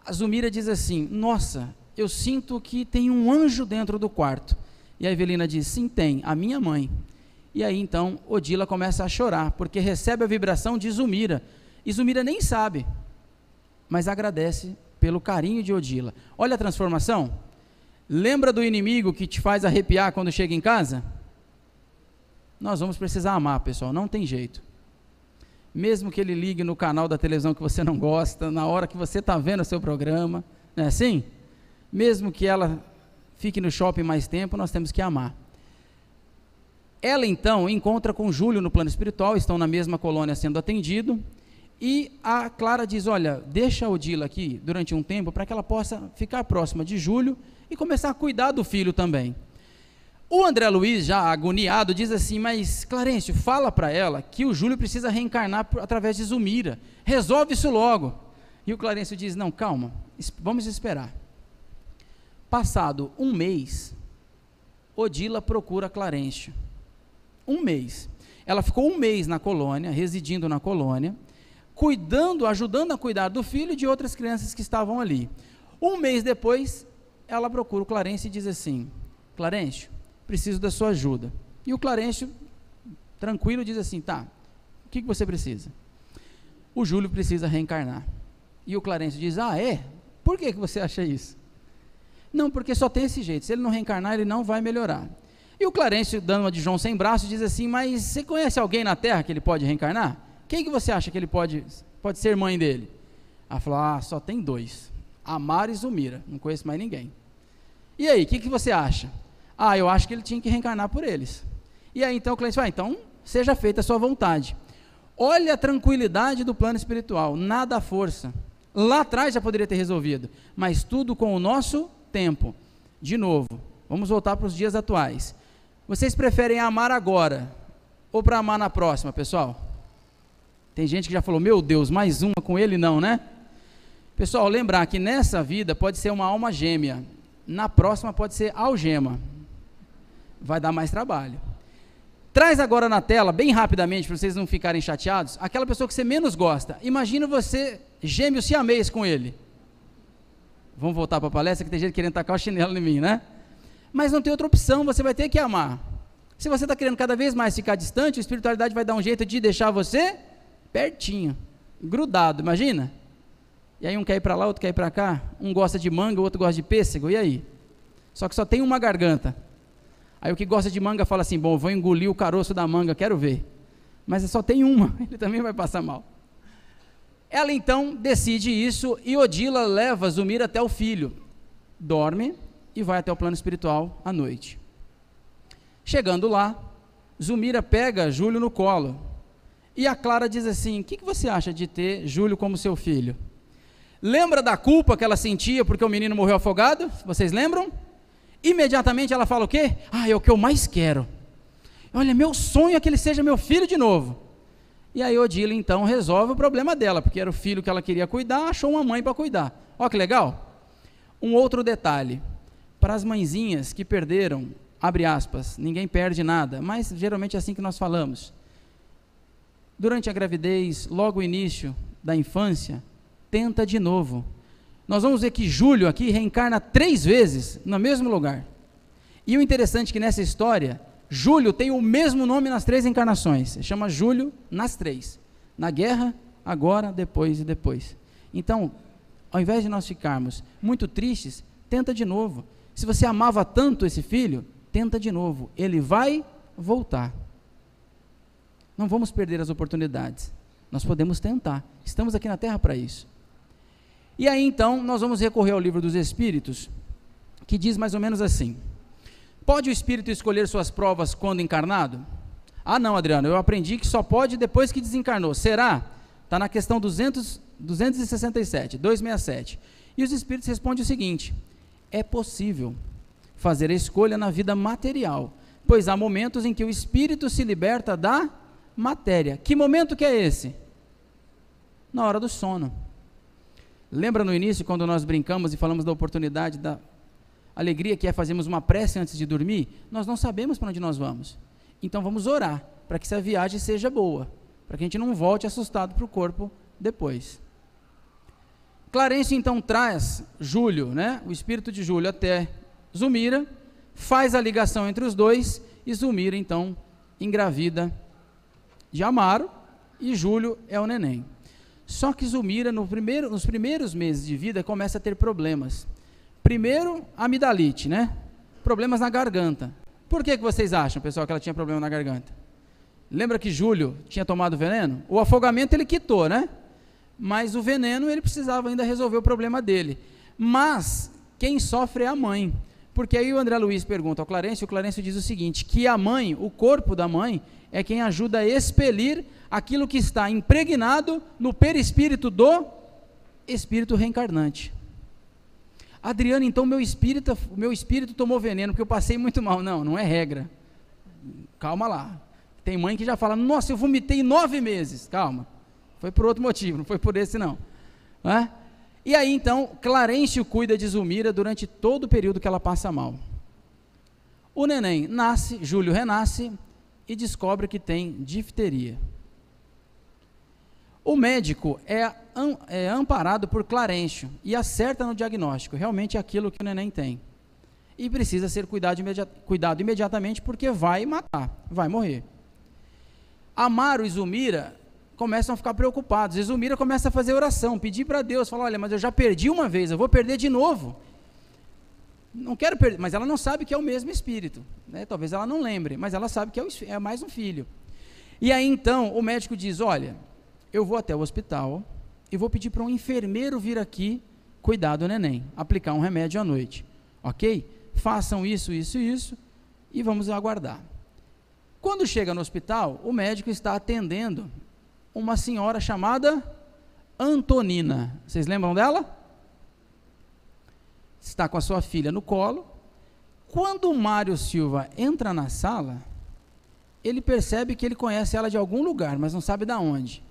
A Zumira diz assim, nossa, eu sinto que tem um anjo dentro do quarto. E a Evelina diz, sim tem, a minha mãe. E aí então Odila começa a chorar, porque recebe a vibração de Zumira. E Zumira nem sabe, mas agradece pelo carinho de Odila. Olha a transformação. Lembra do inimigo que te faz arrepiar quando chega em casa? Nós vamos precisar amar, pessoal, não tem jeito. mesmo que ele ligue no canal da televisão que você não gosta, na hora que você está vendo o seu programa, não é assim? Mesmo que ela fique no shopping mais tempo, nós temos que amar. Ela então encontra com Júlio no plano espiritual, estão na mesma colônia sendo atendido, e a Clara diz, olha, deixa a Odila aqui durante um tempo, para que ela possa ficar próxima de Júlio, e começar a cuidar do filho também. O André Luiz, já agoniado, diz assim, mas Clarencio, fala para ela que o Júlio precisa reencarnar através de Zulmira, resolve isso logo. E o Clarencio diz, não, calma, vamos esperar. Passado um mês, Odila procura Clarencio. Um mês. Ela ficou um mês na colônia, residindo na colônia, cuidando, ajudando a cuidar do filho e de outras crianças que estavam ali. Um mês depois, ela procura o Clarencio e diz assim, Clarencio, preciso da sua ajuda. E o Clarencio, tranquilo, diz assim, tá, o que você precisa? O Júlio precisa reencarnar. E o Clarencio diz, ah, é? Por que você acha isso? Não, porque só tem esse jeito, se ele não reencarnar, ele não vai melhorar. E o Clarencio, dando uma de João sem braço, diz assim, mas você conhece alguém na Terra que ele pode reencarnar? Quem que você acha que ele pode ser mãe dele? Ela falou, só tem dois, Amaro e Zulmira, não conheço mais ninguém. E aí, o que você acha? Eu acho que ele tinha que reencarnar por eles. E aí então o Clarencio fala, então seja feita a sua vontade. Olha a tranquilidade do plano espiritual, nada à força. Lá atrás já poderia ter resolvido, mas tudo com o nosso tempo. De novo, vamos voltar para os dias atuais. Vocês preferem amar agora ou para amar na próxima, pessoal? Tem gente que já falou, meu Deus, mais uma com ele não, né? Pessoal, lembrar que nessa vida pode ser uma alma gêmea, na próxima pode ser algema. Vai dar mais trabalho. Traz agora na tela, bem rapidamente, para vocês não ficarem chateados, aquela pessoa que você menos gosta. Imagina você gêmeo siamês com ele. Vamos voltar para a palestra, que tem gente querendo tacar o chinelo em mim, né? Mas não tem outra opção, você vai ter que amar. Se você está querendo cada vez mais ficar distante, a espiritualidade vai dar um jeito de deixar você pertinho, grudado, imagina? E aí um quer ir para lá, outro quer ir para cá, um gosta de manga, o outro gosta de pêssego, e aí? Só que só tem uma garganta. Aí o que gosta de manga fala assim, bom, vou engolir o caroço da manga, quero ver. Mas só tem uma, ele também vai passar mal. Ela então decide isso e Odila leva Zulmira até o filho. Dorme e vai até o plano espiritual à noite. Chegando lá, Zulmira pega Júlio no colo. E a Clara diz assim, o que você acha de ter Júlio como seu filho? Lembra da culpa que ela sentia porque o menino morreu afogado? Vocês lembram? Imediatamente ela fala o quê? É o que eu mais quero. Olha, meu sonho é que ele seja meu filho de novo. E aí Odila então resolve o problema dela, porque era o filho que ela queria cuidar, achou uma mãe para cuidar. Olha que legal. Um outro detalhe, para as mãezinhas que perderam, abre aspas, ninguém perde nada, mas geralmente é assim que nós falamos. Durante a gravidez, logo o início da infância, tenta de novo. Nós vamos ver que Júlio aqui reencarna 3 vezes no mesmo lugar. E o interessante é que nessa história, Júlio tem o mesmo nome nas 3 encarnações. Se chama Júlio nas 3. Na guerra, agora, depois e depois. Então, ao invés de nós ficarmos muito tristes, tenta de novo. Se você amava tanto esse filho, tenta de novo. Ele vai voltar. Não vamos perder as oportunidades. Nós podemos tentar. Estamos aqui na Terra para isso. E aí então nós vamos recorrer ao livro dos Espíritos, que diz mais ou menos assim: pode o espírito escolher suas provas quando encarnado? Não, Adriano, eu aprendi que só pode depois que desencarnou. Será? Está na questão 267, 267. E os Espíritos respondem o seguinte: é possível fazer a escolha na vida material, pois há momentos em que o espírito se liberta da matéria. Que momento que é esse? Na hora do sono. Lembra no início, quando nós brincamos e falamos da oportunidade, da alegria que é fazermos uma prece antes de dormir? Nós não sabemos para onde nós vamos. Então vamos orar, para que essa viagem seja boa, para que a gente não volte assustado para o corpo depois. Clarencio então traz Júlio, o espírito de Júlio até Zulmira, faz a ligação entre os dois, e Zulmira então engravida de Amaro, e Júlio é o neném. Só que Zulmira, nos primeiros meses de vida, começa a ter problemas. Primeiro, amidalite, problemas na garganta. Por que vocês acham, pessoal, que ela tinha problema na garganta? Lembra que Júlio tinha tomado veneno? O afogamento ele quitou, né? Mas o veneno ele precisava ainda resolver o problema dele. Mas quem sofre é a mãe. Porque aí o André Luiz pergunta ao Clarencio, o Clarencio diz o seguinte, que a mãe, o corpo da mãe, é quem ajuda a expelir aquilo que está impregnado no perispírito do espírito reencarnante. Adriano, então meu espírito tomou veneno, porque eu passei muito mal. Não, não é regra. Calma lá. Tem mãe que já fala, nossa, eu vomitei 9 meses. Calma. Foi por outro motivo, não foi por esse não. E aí então, Clarencio cuida de Zulmira durante todo o período que ela passa mal. O neném nasce, Júlio renasce e descobre que tem difteria. O médico é amparado por Clarencio e acerta no diagnóstico, realmente é aquilo que o neném tem. E precisa ser cuidado imediatamente porque vai matar, vai morrer. Amaro e Zulmira começam a ficar preocupados, e Zulmira começa a fazer oração, pedir para Deus, falar, olha, mas eu já perdi uma vez, eu vou perder de novo. Não quero perder, mas ela não sabe que é o mesmo espírito, né? Talvez ela não lembre, mas ela sabe que é mais um filho. E aí então o médico diz, olha, eu vou até o hospital e vou pedir para um enfermeiro vir aqui cuidar do neném, aplicar um remédio à noite, ok? Façam isso, isso e isso, e vamos aguardar. Quando chega no hospital, o médico está atendendo uma senhora chamada Antonina. Vocês lembram dela? Está com a sua filha no colo. Quando o Mário Silva entra na sala, ele percebe que ele conhece ela de algum lugar, mas não sabe de onde.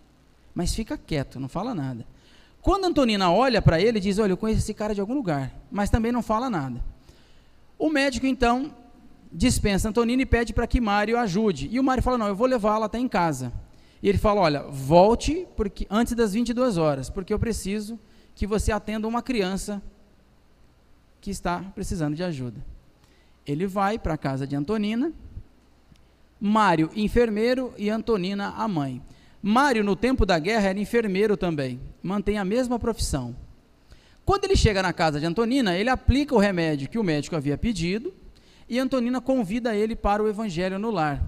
Mas fica quieto, não fala nada. Quando a Antonina olha para ele, diz, olha, eu conheço esse cara de algum lugar, mas também não fala nada. O médico, então, dispensa a Antonina e pede para que Mário ajude. E o Mário fala, não, eu vou levá-la até em casa. E ele fala, olha, volte antes das 22 horas, porque eu preciso que você atenda uma criança que está precisando de ajuda. Ele vai para a casa de Antonina, Mário, enfermeiro, e Antonina, a mãe. Mário, no tempo da guerra, era enfermeiro também, mantém a mesma profissão. Quando ele chega na casa de Antonina, ele aplica o remédio que o médico havia pedido, e Antonina convida ele para o evangelho no lar.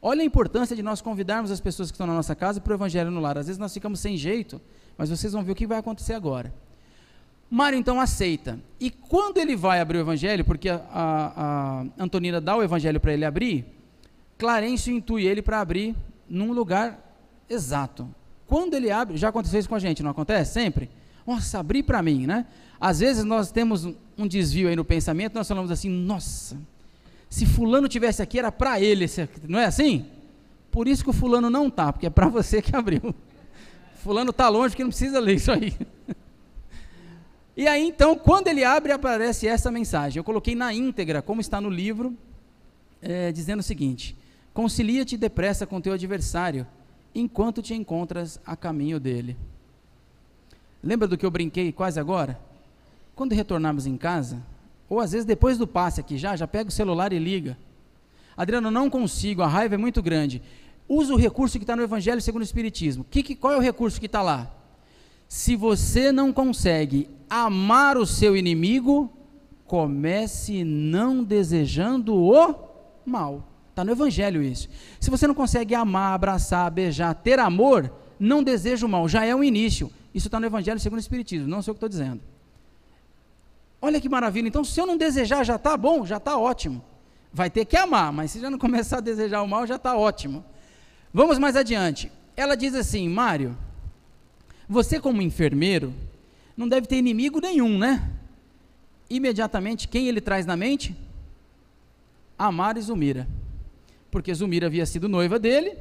Olha a importância de nós convidarmos as pessoas que estão na nossa casa para o evangelho no lar. Às vezes nós ficamos sem jeito, mas vocês vão ver o que vai acontecer agora. Mário então aceita, e quando ele vai abrir o evangelho, porque a Antonina dá o evangelho para ele abrir, Clarencio intui ele para abrir num lugar exato. Quando ele abre, já aconteceu isso com a gente, não acontece? Sempre? Nossa, abri para mim, né? Às vezes nós temos um desvio aí no pensamento, nós falamos assim, nossa, se fulano tivesse aqui era para ele, não é assim? Por isso que o fulano não está, porque é para você que abriu. Fulano está longe porque não precisa ler isso aí. E aí então, quando ele abre, aparece essa mensagem. Eu coloquei na íntegra, como está no livro, dizendo o seguinte, concilia-te depressa com teu adversário, enquanto te encontras a caminho dele. Lembra do que eu brinquei quase agora? Quando retornarmos em casa, ou às vezes depois do passe aqui, já pega o celular e liga. Adriano, não consigo, a raiva é muito grande. Usa o recurso que está no Evangelho segundo o Espiritismo. Qual é o recurso que está lá? Se você não consegue amar o seu inimigo, comece não desejando o mal. Está no Evangelho isso. Se você não consegue amar, abraçar, beijar, ter amor, não deseja o mal, já é um início. Isso está no Evangelho segundo o Espiritismo, não sei o que estou dizendo. Olha que maravilha, então se eu não desejar já está bom, já está ótimo. Vai ter que amar, mas se já não começar a desejar o mal, já está ótimo. Vamos mais adiante. Ela diz assim, Mário, você como enfermeiro, não deve ter inimigo nenhum, né? Imediatamente, quem ele traz na mente? Amaro e Zulmira. Porque Zulmira havia sido noiva dele,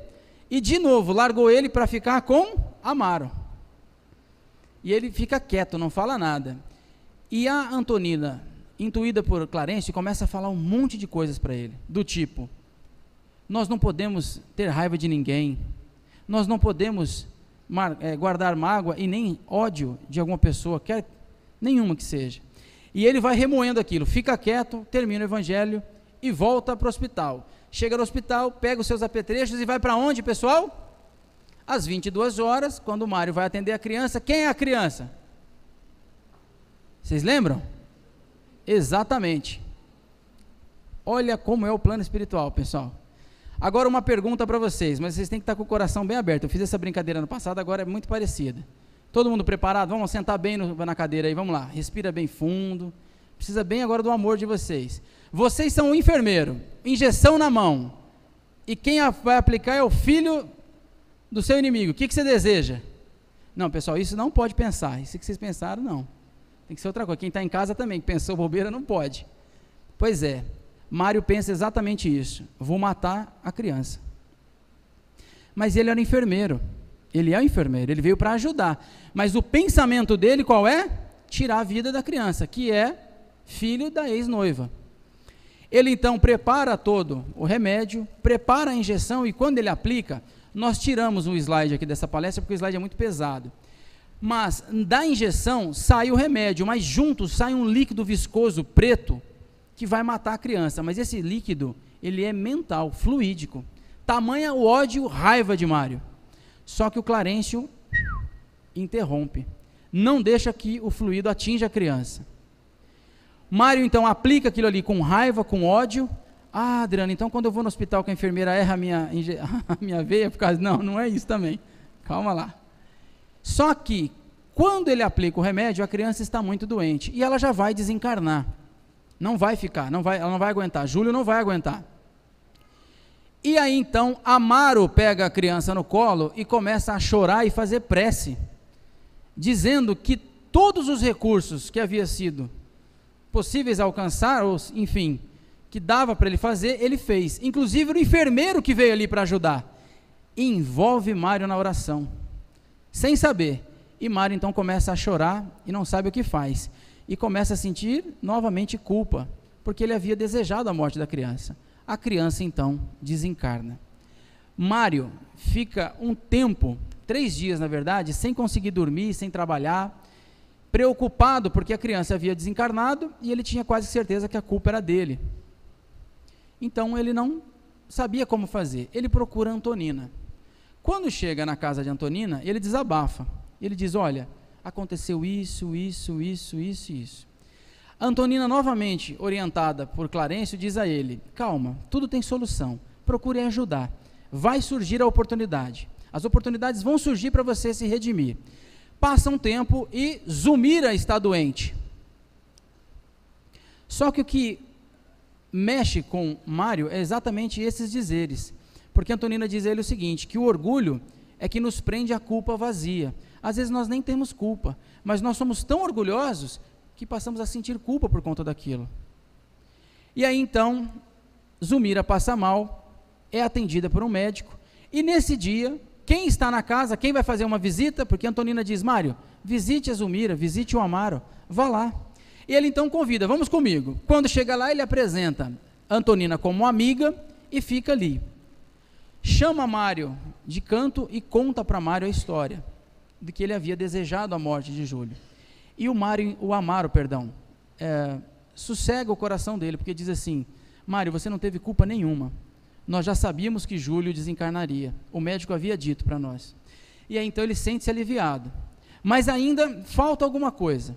e de novo, largou ele para ficar com Amaro. E ele fica quieto, não fala nada. E a Antonina, intuída por Clarencio, começa a falar um monte de coisas para ele, do tipo, nós não podemos ter raiva de ninguém, nós não podemos guardar mágoa e nem ódio de alguma pessoa, quer nenhuma que seja. E ele vai remoendo aquilo, fica quieto, termina o evangelho e volta para o hospital. Chega no hospital, pega os seus apetrechos e vai para onde, pessoal? Às 22 horas, quando o Mário vai atender a criança, quem é a criança? Vocês lembram? Exatamente. Olha como é o plano espiritual, pessoal. Agora uma pergunta para vocês, mas vocês têm que estar com o coração bem aberto. Eu fiz essa brincadeira no passado, agora é muito parecida. Todo mundo preparado? Vamos sentar bem na cadeira aí, vamos lá. Respira bem fundo. Precisa bem agora do amor de vocês. Vocês são um enfermeiro, injeção na mão. E quem vai aplicar é o filho do seu inimigo. O que você deseja? Não, pessoal, isso não pode pensar. Isso que vocês pensaram, não. Tem que ser outra coisa. Quem está em casa também, que pensou bobeira, não pode. Pois é, Mário pensa exatamente isso. Vou matar a criança. Mas ele era enfermeiro. Ele é um enfermeiro, ele veio para ajudar. Mas o pensamento dele qual é? Tirar a vida da criança, que é filho da ex-noiva. Ele então prepara todo o remédio, prepara a injeção e quando ele aplica, nós tiramos o slide aqui dessa palestra porque o slide é muito pesado. Mas da injeção sai o remédio, mas junto sai um líquido viscoso preto que vai matar a criança. Mas esse líquido, ele é mental, fluídico. Tamanha o ódio, raiva de Mário. Só que o Clarencio interrompe, não deixa que o fluido atinja a criança. Mário então aplica aquilo ali com raiva, com ódio. Ah, Adriano, então quando eu vou no hospital que a enfermeira erra a minha veia, por causa... Não é isso também, calma lá. Só que quando ele aplica o remédio, a criança está muito doente e ela já vai desencarnar. Não vai ficar, ela não vai aguentar, Júlio não vai aguentar. E aí então Amaro pega a criança no colo e começa a chorar e fazer prece, dizendo que todos os recursos que havia sido possíveis alcançar, ou enfim, que dava para ele fazer, ele fez. Inclusive o enfermeiro que veio ali para ajudar, envolve Mário na oração, sem saber. E Mário então começa a chorar e não sabe o que faz. E começa a sentir novamente culpa, porque ele havia desejado a morte da criança. A criança então desencarna. Mário fica um tempo, 3 dias na verdade, sem conseguir dormir, sem trabalhar, preocupado porque a criança havia desencarnado e ele tinha quase certeza que a culpa era dele. Então ele não sabia como fazer, ele procura Antonina. Quando chega na casa de Antonina, ele desabafa, ele diz, olha, aconteceu isso. Antonina, novamente orientada por Clarencio, diz a ele, calma, tudo tem solução, procure ajudar, vai surgir a oportunidade, as oportunidades vão surgir para você se redimir. Passa um tempo e Zulmira está doente. Só que o que mexe com Mário é exatamente esses dizeres, porque Antonina diz a ele o seguinte, que o orgulho é que nos prende a culpa vazia. Às vezes nós nem temos culpa, mas nós somos tão orgulhosos que passamos a sentir culpa por conta daquilo. E aí então, Zulmira passa mal, é atendida por um médico, e nesse dia, quem está na casa, quem vai fazer uma visita, porque Antonina diz, Mário, visite a Zulmira, visite o Amaro, vá lá. E ele então convida, vamos comigo. Quando chega lá, ele apresenta Antonina como amiga e fica ali. Chama Mário de canto e conta para Mário a história de que ele havia desejado a morte de Júlio. E o Amaro, sossega o coração dele, porque diz assim, Mário, você não teve culpa nenhuma, nós já sabíamos que Júlio desencarnaria, o médico havia dito para nós. E aí então ele sente-se aliviado, mas ainda falta alguma coisa,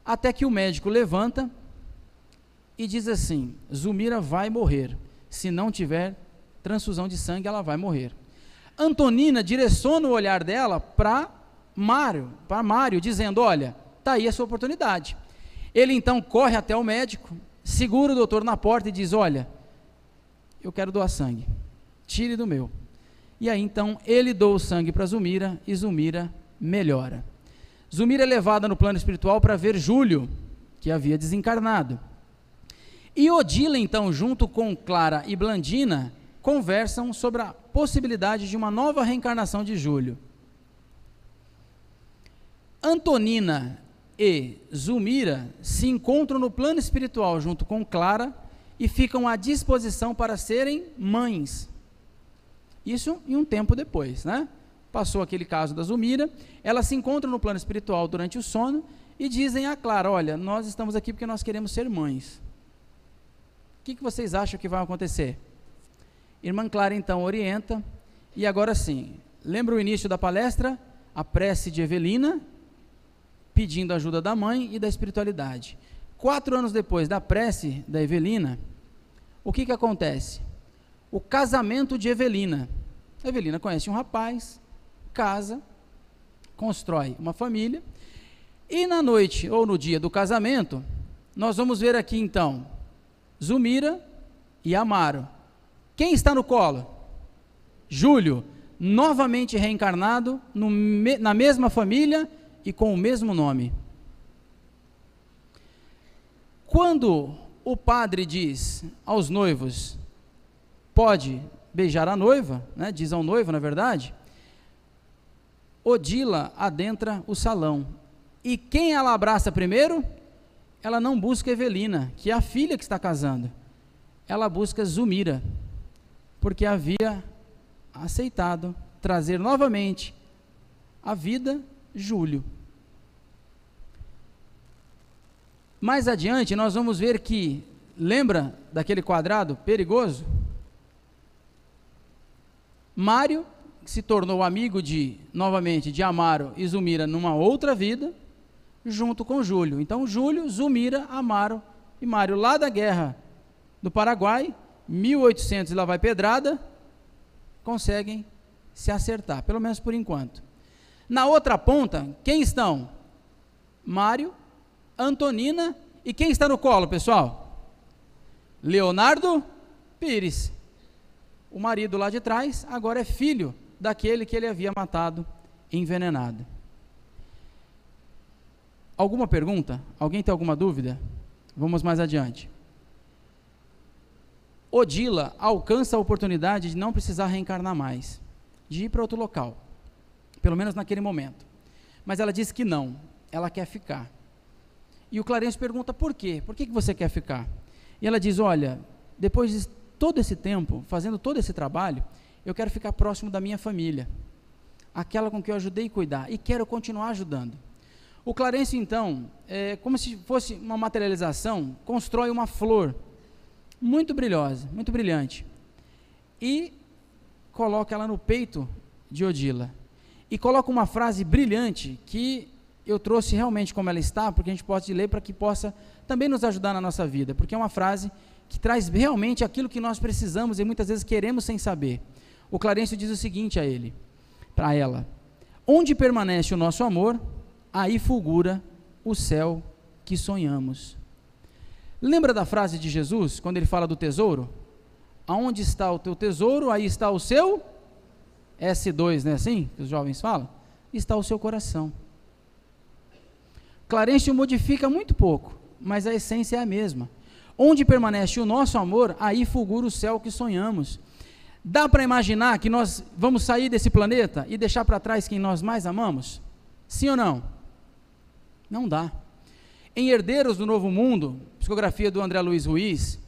até que o médico levanta e diz assim, Zulmira vai morrer, se não tiver transfusão de sangue ela vai morrer. Antonina direciona o olhar dela para Mário, dizendo, olha, está aí a sua oportunidade. Ele então corre até o médico, segura o doutor na porta e diz, olha, eu quero doar sangue, tire do meu. E aí então ele doa o sangue para Zulmira e Zulmira melhora. Zulmira é levada no plano espiritual para ver Júlio, que havia desencarnado. E Odila então, junto com Clara e Blandina, conversam sobre a possibilidade de uma nova reencarnação de Júlio. Antonina e Zulmira se encontram no plano espiritual junto com Clara e ficam à disposição para serem mães. Isso em um tempo depois, né? Passou aquele caso da Zulmira, elas se encontram no plano espiritual durante o sono e dizem a Clara, olha, nós estamos aqui porque nós queremos ser mães. O que vocês acham que vai acontecer? Irmã Clara então orienta, e agora sim, lembra o início da palestra? A prece de Evelina, pedindo ajuda da mãe e da espiritualidade. 4 anos depois da prece da Evelina, o que acontece? o casamento de Evelina. Evelina conhece um rapaz, casa, constrói uma família, e na noite ou no dia do casamento, nós vamos ver aqui então, Zulmira e Amaro. Quem está no colo? Júlio, novamente reencarnado, na mesma família e com o mesmo nome. Quando o padre diz aos noivos, pode beijar a noiva, né, diz ao noivo, na verdade, Odila adentra o salão. E quem ela abraça primeiro? Ela não busca Evelina, que é a filha que está casando. Ela busca Zulmira, porque havia aceitado trazer novamente à vida Júlio. Mais adiante, nós vamos ver que, lembra daquele quadrado perigoso? Mário, que se tornou amigo novamente de Amaro e Zulmira numa outra vida, junto com Júlio. Então, Júlio, Zulmira, Amaro e Mário, lá da guerra do Paraguai, 1800 e lá vai pedrada, conseguem se acertar, pelo menos por enquanto. Na outra ponta, quem estão? Mário, Antonina e quem está no colo, pessoal? Leonardo Pires. O marido lá de trás agora é filho daquele que ele havia matado, envenenado. Alguma pergunta? Alguém tem alguma dúvida? Vamos mais adiante. Odila alcança a oportunidade de não precisar reencarnar mais, de ir para outro local, pelo menos naquele momento. Mas ela diz que não, ela quer ficar. E o Clarencio pergunta por quê? Por que você quer ficar? E ela diz, olha, depois de todo esse tempo, fazendo todo esse trabalho, eu quero ficar próximo da minha família, aquela com que eu ajudei a cuidar, e quero continuar ajudando. O Clarencio, então, como se fosse uma materialização, constrói uma flor, muito brilhosa, muito brilhante, e coloca ela no peito de Odila, e coloca uma frase brilhante, que eu trouxe realmente como ela está, porque a gente pode ler para que possa também nos ajudar na nossa vida, porque é uma frase que traz realmente aquilo que nós precisamos e muitas vezes queremos sem saber. O Clarencio diz o seguinte a ele, para ela: onde permanece o nosso amor, aí fulgura o céu que sonhamos. Lembra da frase de Jesus, quando ele fala do tesouro? Aonde está o teu tesouro, aí está o seu S2, não é assim que os jovens falam? Está o seu coração. Clarencio modifica muito pouco, mas a essência é a mesma. Onde permanece o nosso amor, aí fulgura o céu que sonhamos. Dá para imaginar que nós vamos sair desse planeta e deixar para trás quem nós mais amamos? Sim ou não? Não dá. Em Herdeiros do Novo Mundo, psicografia do André Luiz Ruiz,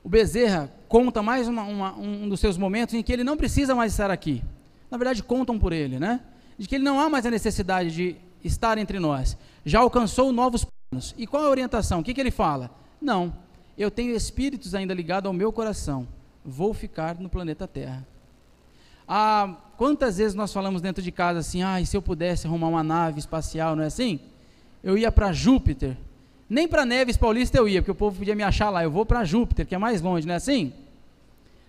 o Bezerra conta mais um dos seus momentos em que ele não precisa mais estar aqui. Na verdade, contam por ele, né? De que ele não há mais a necessidade de estar entre nós. Já alcançou novos planos. E qual é a orientação? O que ele fala? Não, eu tenho espíritos ainda ligados ao meu coração. Vou ficar no planeta Terra. Quantas vezes nós falamos dentro de casa assim, se eu pudesse arrumar uma nave espacial, não é assim? Eu ia para Júpiter. Nem para Neves Paulista eu ia, porque o povo podia me achar lá. Eu vou para Júpiter, que é mais longe, não é assim?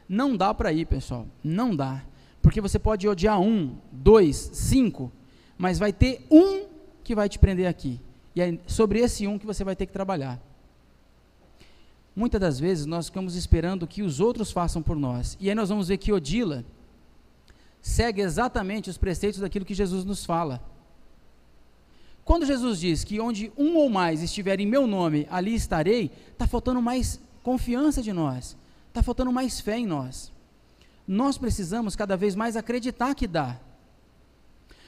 Não dá para ir, pessoal. Não dá. Porque você pode odiar 1, 2, 5, mas vai ter um que vai te prender aqui. E é sobre esse um que você vai ter que trabalhar. Muitas das vezes nós ficamos esperando que os outros façam por nós. E aí nós vamos ver que Odila segue exatamente os preceitos daquilo que Jesus nos fala. Quando Jesus diz que onde um ou mais estiver em meu nome, ali estarei, está faltando mais confiança de nós, está faltando mais fé em nós. Nós precisamos cada vez mais acreditar que dá.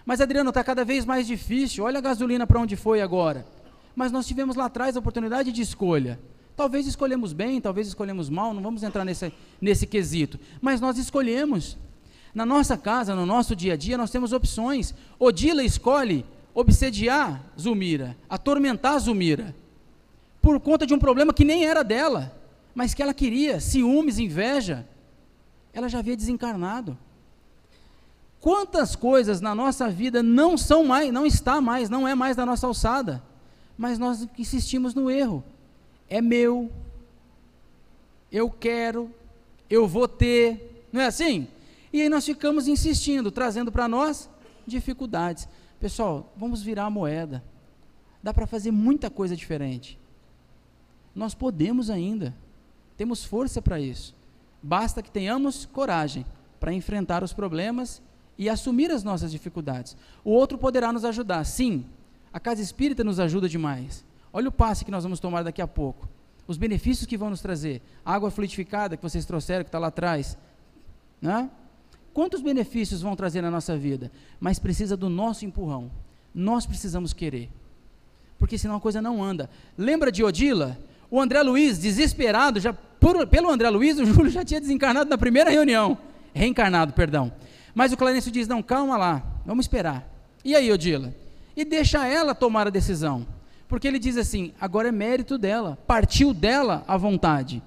Mas Adriano, está cada vez mais difícil, olha a gasolina para onde foi agora. Mas nós tivemos lá atrás a oportunidade de escolha. Talvez escolhemos bem, talvez escolhemos mal, não vamos entrar nesse quesito. Mas nós escolhemos. Na nossa casa, no nosso dia a dia, nós temos opções. Odila escolhe obsediar Zulmira, atormentar Zulmira, por conta de um problema que nem era dela, mas que ela queria, ciúmes, inveja. Ela já havia desencarnado. Quantas coisas na nossa vida não é mais da nossa alçada, mas nós insistimos no erro. É meu, eu quero, eu vou ter, não é assim? E aí nós ficamos insistindo, trazendo para nós dificuldades. Pessoal, vamos virar a moeda. Dá para fazer muita coisa diferente. Nós podemos ainda, temos força para isso. Basta que tenhamos coragem para enfrentar os problemas e assumir as nossas dificuldades. O outro poderá nos ajudar, sim. A Casa Espírita nos ajuda demais. Olha o passe que nós vamos tomar daqui a pouco. Os benefícios que vão nos trazer. A água fluidificada que vocês trouxeram, que está lá atrás. Né? Quantos benefícios vão trazer na nossa vida? Mas precisa do nosso empurrão. Nós precisamos querer. Porque senão a coisa não anda. Lembra de Odila? O André Luiz, desesperado, pelo André Luiz, o Júlio já tinha desencarnado na primeira reunião. Reencarnado, perdão. Mas o Clarencio diz, não, calma lá, vamos esperar. E aí, Odila? E deixa ela tomar a decisão. Porque ele diz assim, agora é mérito dela, partiu dela a vontade.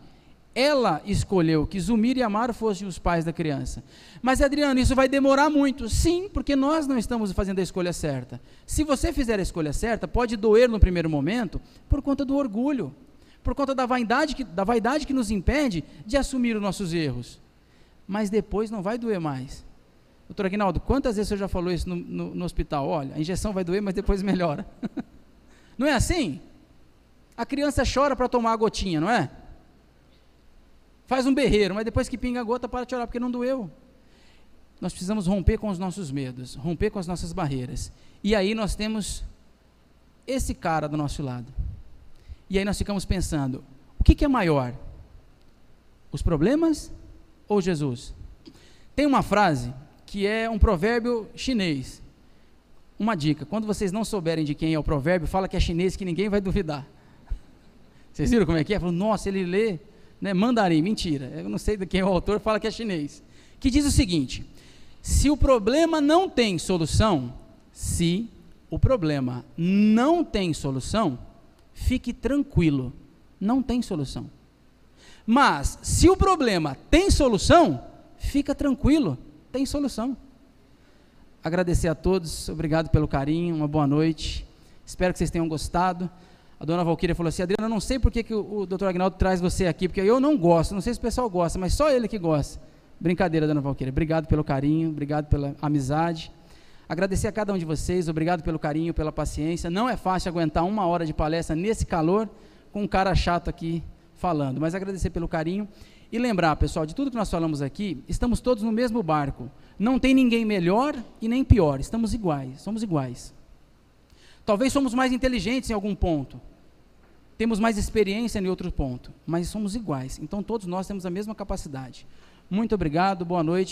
Ela escolheu que Zumir e Amaro fossem os pais da criança. Mas, Adriano, isso vai demorar muito. Sim, porque nós não estamos fazendo a escolha certa. Se você fizer a escolha certa, pode doer no primeiro momento, por conta do orgulho, por conta da vaidade que nos impede de assumir os nossos erros. Mas depois não vai doer mais. Doutor Aguinaldo, quantas vezes você já falou isso no hospital? Olha, a injeção vai doer, mas depois melhora. Não é assim? A criança chora para tomar a gotinha, não é? Faz um berreiro, mas depois que pinga a gota, para de chorar, porque não doeu. Nós precisamos romper com os nossos medos, romper com as nossas barreiras. E aí nós temos esse cara do nosso lado. E aí nós ficamos pensando, o que é maior? Os problemas ou Jesus? Tem uma frase que é um provérbio chinês. Uma dica, quando vocês não souberem de quem é o provérbio, fala que é chinês, que ninguém vai duvidar. Vocês viram como é que é? Falam, nossa, ele lê, né, mandarim, mentira, eu não sei de quem é o autor, fala que é chinês. Que diz o seguinte, se o problema não tem solução, fique tranquilo, não tem solução. Mas, se o problema tem solução, fica tranquilo, tem solução. Agradecer a todos, obrigado pelo carinho, uma boa noite, espero que vocês tenham gostado. A dona Valquíria falou assim, Adriana, eu não sei por que o doutor Aguinaldo traz você aqui, porque eu não gosto, não sei se o pessoal gosta, mas só ele que gosta. Brincadeira, dona Valquíria, obrigado pelo carinho, obrigado pela amizade. Agradecer a cada um de vocês, obrigado pelo carinho, pela paciência. Não é fácil aguentar 1 hora de palestra nesse calor, com um cara chato aqui falando, mas agradecer pelo carinho. E lembrar, pessoal, de tudo que nós falamos aqui, estamos todos no mesmo barco. Não tem ninguém melhor e nem pior, estamos iguais, somos iguais. Talvez somos mais inteligentes em algum ponto, temos mais experiência em outro ponto, mas somos iguais. Então todos nós temos a mesma capacidade. Muito obrigado, boa noite.